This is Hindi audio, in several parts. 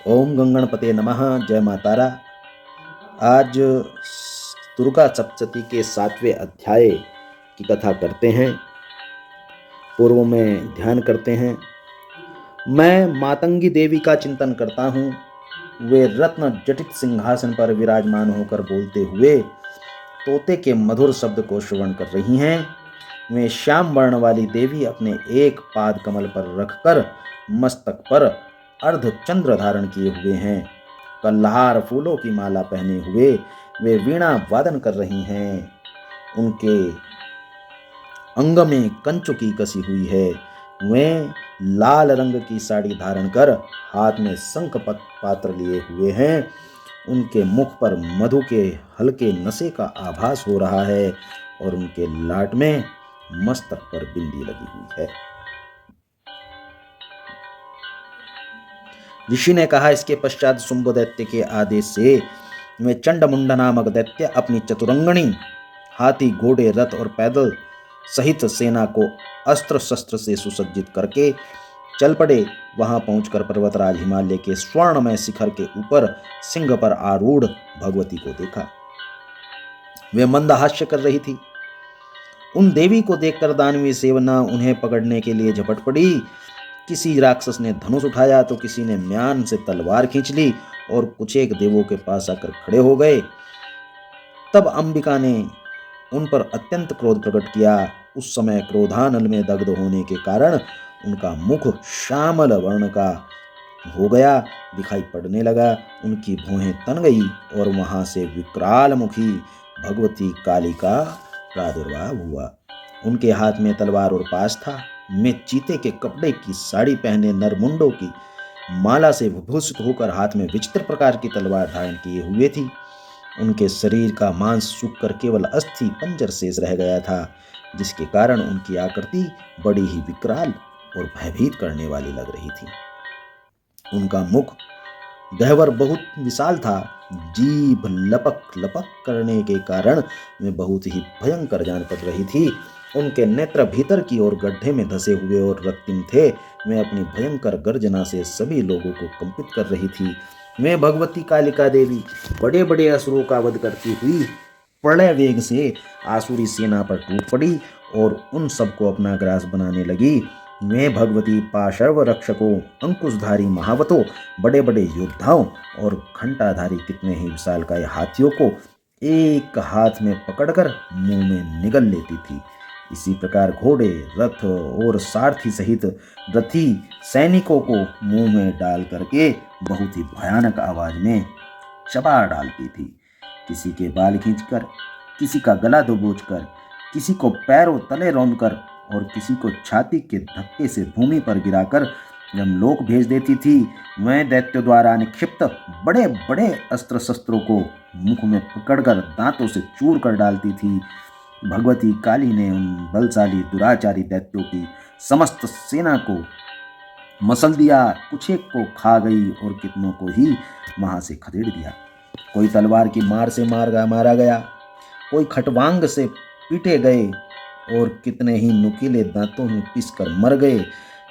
ओम गंगणपते नमः। जय मातारा। आज दुर्गा सप्तशती के 7वें अध्याय की कथा करते हैं। पूर्व में ध्यान करते हैं। मैं मातंगी देवी का चिंतन करता हूँ। वे रत्न जटित सिंहासन पर विराजमान होकर बोलते हुए तोते के मधुर शब्द को श्रवण कर रही हैं। वे श्याम वर्ण वाली देवी अपने एक पाद कमल पर रखकर मस्तक पर अर्ध चंद्र धारण किए हुए हैं। कल्हार फूलों की माला पहने हुए वे वीणा वादन कर रही हैं। उनके अंग में कंचुकी कसी हुई है। वे लाल रंग की साड़ी धारण कर हाथ में शंख पात्र लिए हुए हैं। उनके मुख पर मधु के हल्के नशे का आभास हो रहा है और उनके लाट में मस्तक पर बिंदी लगी हुई है। ऋषि ने कहा, इसके पश्चात शुंभ दैत्य के आदेश से वे चंडमुंड नामक दैत्य अपनी चतुरंगणी हाथी, घोड़े, रथ और पैदल सहित सेना को अस्त्र शस्त्र से सुसज्जित करके चल पड़े। वहां पहुंचकर पर्वतराज हिमालय के स्वर्णमय शिखर के ऊपर सिंह पर आरूढ़ भगवती को देखा। वे मंदहास्य कर रही थी। उन देवी को देखकर दानवी सेवना उन्हें पकड़ने के लिए झपट पड़ी। किसी राक्षस ने धनुष उठाया तो किसी ने म्यान से तलवार खींच ली और कुछ एक देवों के पास आकर खड़े हो गए। तब अंबिका ने उन पर अत्यंत क्रोध प्रकट किया। उस समय क्रोधानल में दग्ध होने के कारण उनका मुख श्यामल वर्ण का हो गया, दिखाई पड़ने लगा। उनकी भौहें तन गई और वहां से विकराल मुखी भगवती काली का प्रादुर्भाव हुआ। उनके हाथ में तलवार और पाश था। मैं चीते के कपड़े की साड़ी पहने नरमुंडों की माला से विभूषित होकर हाथ में विचित्र प्रकार की तलवार धारण किए हुए थी। उनके शरीर का मांस सूख कर केवल अस्थि पंजर शेष रह गया था, जिसके कारण उनकी आकृति बड़ी ही विकराल और भयभीत करने वाली लग रही थी। उनका मुख गहवर बहुत विशाल था। जीभ लपक लपक करने के कारण वे बहुत ही भयंकर जान पड़ रही थी। उनके नेत्र भीतर की ओर गड्ढे में धसे हुए और रक्तिम थे। वे अपनी भयंकर गर्जना से सभी लोगों को कंपित कर रही थी। वे भगवती कालिका देवी बड़े बड़े असुरों का वध करती हुई प्रलय वेग से आसुरी सेना पर टूट पड़ी और उन सबको अपना ग्रास बनाने लगी। वे भगवती पाशर्व रक्षकों, अंकुशधारी महावतों, बड़े बड़े योद्धाओं और घंटाधारी कितने ही विशालकाय हाथियों को एक हाथ में पकड़कर मुंह में निगल लेती थी। इसी प्रकार घोड़े, रथ और सारथी सहित रथी सैनिकों को मुंह में डाल करके बहुत ही भयानक आवाज में चबा डालती थी। किसी के बाल खींचकर, किसी का गला दबोचकर, किसी को पैरों तले रौंदकर और किसी को छाती के धक्के से भूमि पर गिराकर यमलोक भेज देती थी। वह दैत्य द्वारा निक्षिप्त बड़े बड़े अस्त्र शस्त्रों को मुख में पकड़कर दांतों से चूर कर डालती थी। भगवती काली ने उन बलशाली दुराचारी दैत्यों की समस्त सेना को मसल दिया। कुछ एक को खा गई और कितनों को ही वहां से खदेड़ दिया। कोई तलवार की मार से मारा गया, कोई खटवांग से पीटे गए और कितने ही नुकीले दांतों में पिसकर मर गए।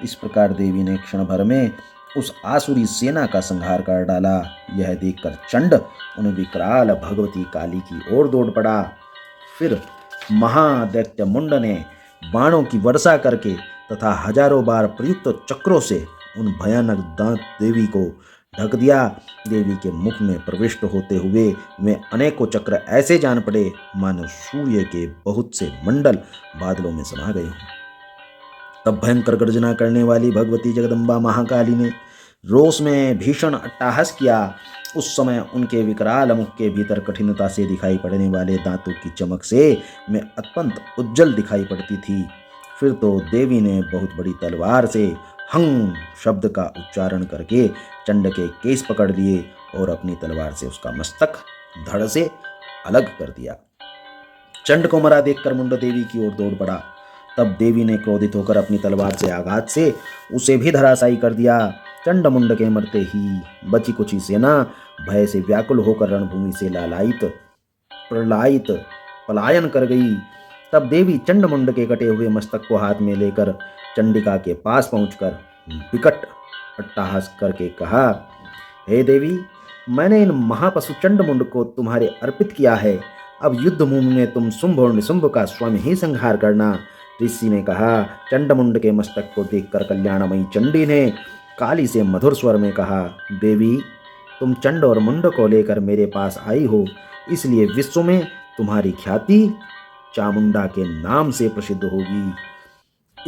इस प्रकार देवी ने क्षण भर में उस आसुरी सेना का संहार कर डाला। यह देखकर चंड उन विकराल भगवती काली की ओर दौड़ पड़ा। फिर महादैत्य मुंड ने बाणों की वर्षा करके तथा हजारों बार प्रयुक्त चक्रों से उन भयानक दांत देवी को ढक दिया। देवी के मुख में प्रविष्ट होते हुए वे अनेकों चक्र ऐसे जान पड़े मानो सूर्य के बहुत से मंडल बादलों में समा गए हों। तब भयंकर गर्जना करने वाली भगवती जगदम्बा महाकाली ने रोष में भीषण अट्टहास किया। उस समय उनके विकराल मुख के भीतर कठिनता से दिखाई पड़ने वाले दांतों की चमक से वे अत्यंत उज्जवल दिखाई पड़ती थी। फिर तो देवी ने बहुत बड़ी तलवार से हंग शब्द का उच्चारण करके चंड के केस पकड़ लिए और अपनी तलवार से उसका मस्तक धड़ से अलग कर दिया। चंड को मरा देखकर मुंड देवी की ओर दौड़ पड़ा। तब देवी ने क्रोधित होकर अपनी तलवार से आघात से उसे भी धराशायी कर दिया। चंड मुंड के मरते ही बची कुची सेना भय से व्याकुल होकर रणभूमि से पलायन कर गई। तब देवी चंड मुंड के कटे हुए मस्तक को हाथ में लेकर चंडिका के पास पहुंचकर विकट अट्टहास करके कहा, हे देवी, मैंने इन महापशु चंडमुंड को तुम्हारे अर्पित किया है। अब युद्ध भूमि में तुम शुंभ और निशुंभ का स्वयं ही संहार करना। ऋषि ने कहा। चंडमुंड के मस्तक को देखकर कल्याणमयी चंडी ने काली से मधुर स्वर में कहा, देवी, तुम चंड और मुंड को लेकर मेरे पास आई हो, इसलिए विश्व में तुम्हारी ख्याति चामुंडा के नाम से प्रसिद्ध होगी।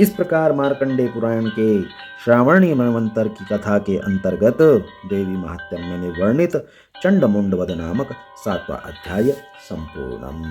इस प्रकार मार्कंडेय पुराण के श्रावणी मनवंतर की कथा के अंतर्गत देवी महात्म्य में वर्णित चंडमुंड वध नामक 7वां अध्याय संपूर्णम।